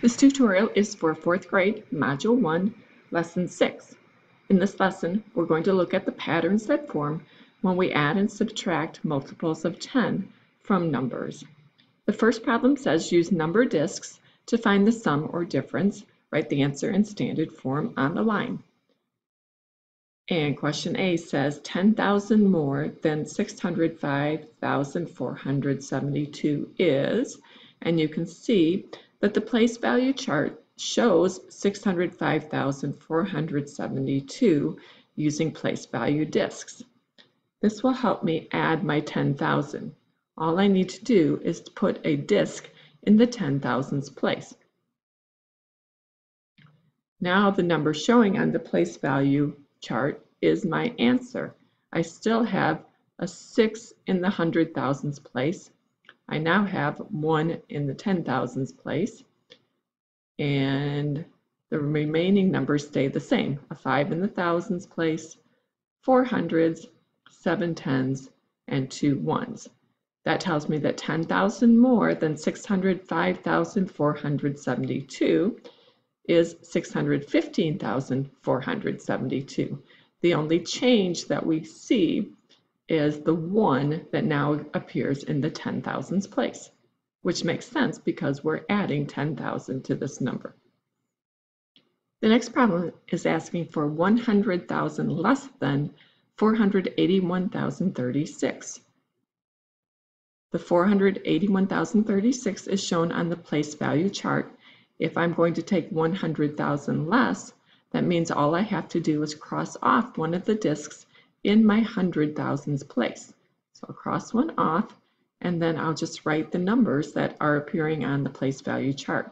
This tutorial is for 4th grade, Module 1, Lesson 6. In this lesson, we're going to look at the patterns that form when we add and subtract multiples of 10 from numbers. The first problem says use number discs to find the sum or difference. Write the answer in standard form on the line. And question A says 10,000 more than 605,472 is, and you can see that the place value chart shows 605,472 using place value discs. This will help me add my 10,000. All I need to do is to put a disc in the 10,000s place. Now the number showing on the place value chart is my answer. I still have a 6 in the 100,000s place. I now have 1 in the 10,000s place, and the remaining numbers stay the same. A 5 in the thousands place, 4 hundreds, 7 tens, and 2 ones. That tells me that 10,000 more than 605,472 is 615,472. The only change that we see is the 1 that now appears in the 10,000s place, which makes sense because we're adding 10,000 to this number. The next problem is asking for 100,000 less than 481,036. The 481,036 is shown on the place value chart. If I'm going to take 100,000 less, that means all I have to do is cross off one of the discs in my 100,000s place. So I'll cross one off, and then I'll just write the numbers that are appearing on the place value chart.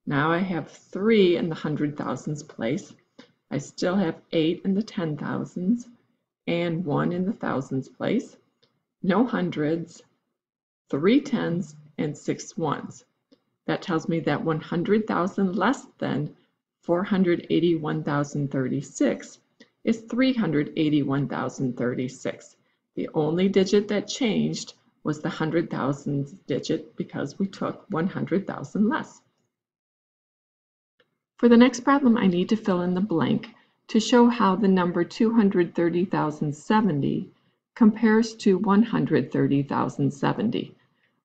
Now I have 3 in the 100,000s place. I still have 8 in the 10,000s and 1 in the thousands place. No hundreds, 3 tens, and 6 ones. That tells me that 100,000 less than 481,036 is 381,036. The only digit that changed was the 100,000 digit because we took 100,000 less. For the next problem, I need to fill in the blank to show how the number 230,070 compares to 130,070.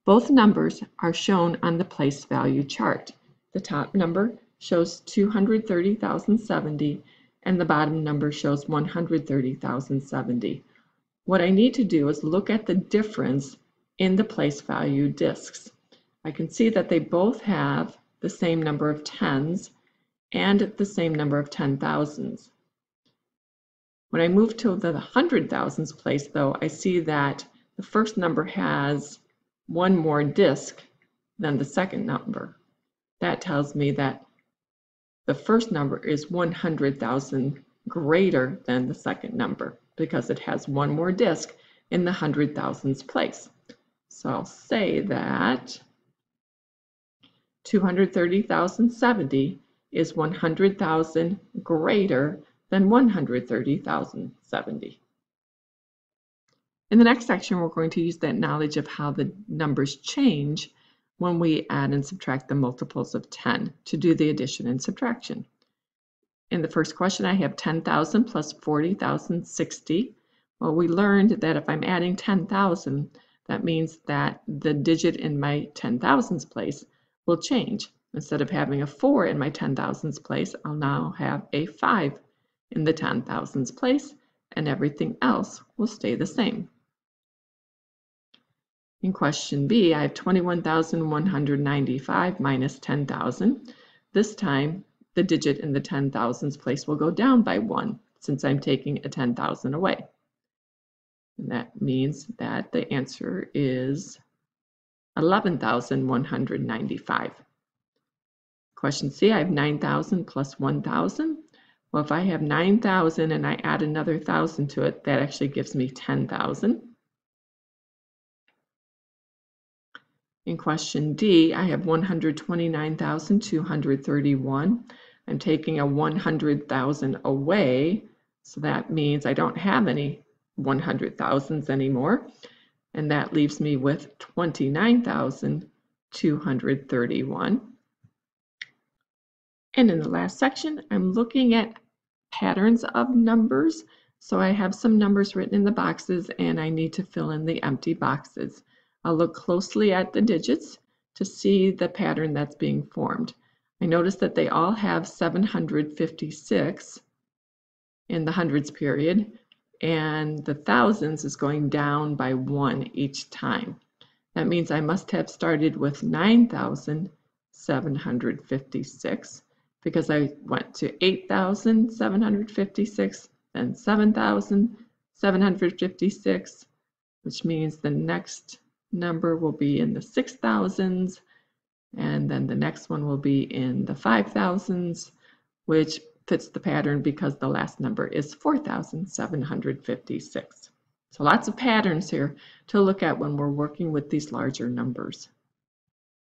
Both numbers are shown on the place value chart. The top number shows 230,070 and the bottom number shows 130,070. What I need to do is look at the difference in the place value discs. I can see that they both have the same number of tens and the same number of 10,000s. When I move to the 100,000s place, though, I see that the first number has one more disc than the second number. That tells me that the first number is 100,000 greater than the second number because it has one more disc in the 100,000s place. So I'll say that 230,070 is 100,000 greater than 130,070. In the next section, we're going to use that knowledge of how the numbers change when we add and subtract the multiples of 10 to do the addition and subtraction. In the first question, I have 10,000 plus 40,060. Well, we learned that if I'm adding 10,000, that means that the digit in my 10,000s place will change. Instead of having a 4 in my 10,000s place, I'll now have a 5 in the 10,000s place, and everything else will stay the same. In question B, I have 21,195 minus 10,000. This time, the digit in the 10,000s place will go down by 1 since I'm taking a 10,000 away. And that means that the answer is 11,195. Question C, I have 9,000 plus 1,000. Well, if I have 9,000 and I add another 1,000 to it, that actually gives me 10,000. In question D, I have 129,231. I'm taking a 100,000 away, so that means I don't have any 100,000s anymore, and that leaves me with 29,231. And in the last section, I'm looking at patterns of numbers. So I have some numbers written in the boxes and I need to fill in the empty boxes. I'll look closely at the digits to see the pattern that's being formed. I notice that they all have 756 in the hundreds period, and the thousands is going down by 1 each time. That means I must have started with 9,756 because I went to 8,756, then 7,756, which means the next number will be in the 6,000s, and then the next one will be in the 5,000s, which fits the pattern because the last number is 4,756. So lots of patterns here to look at when we're working with these larger numbers.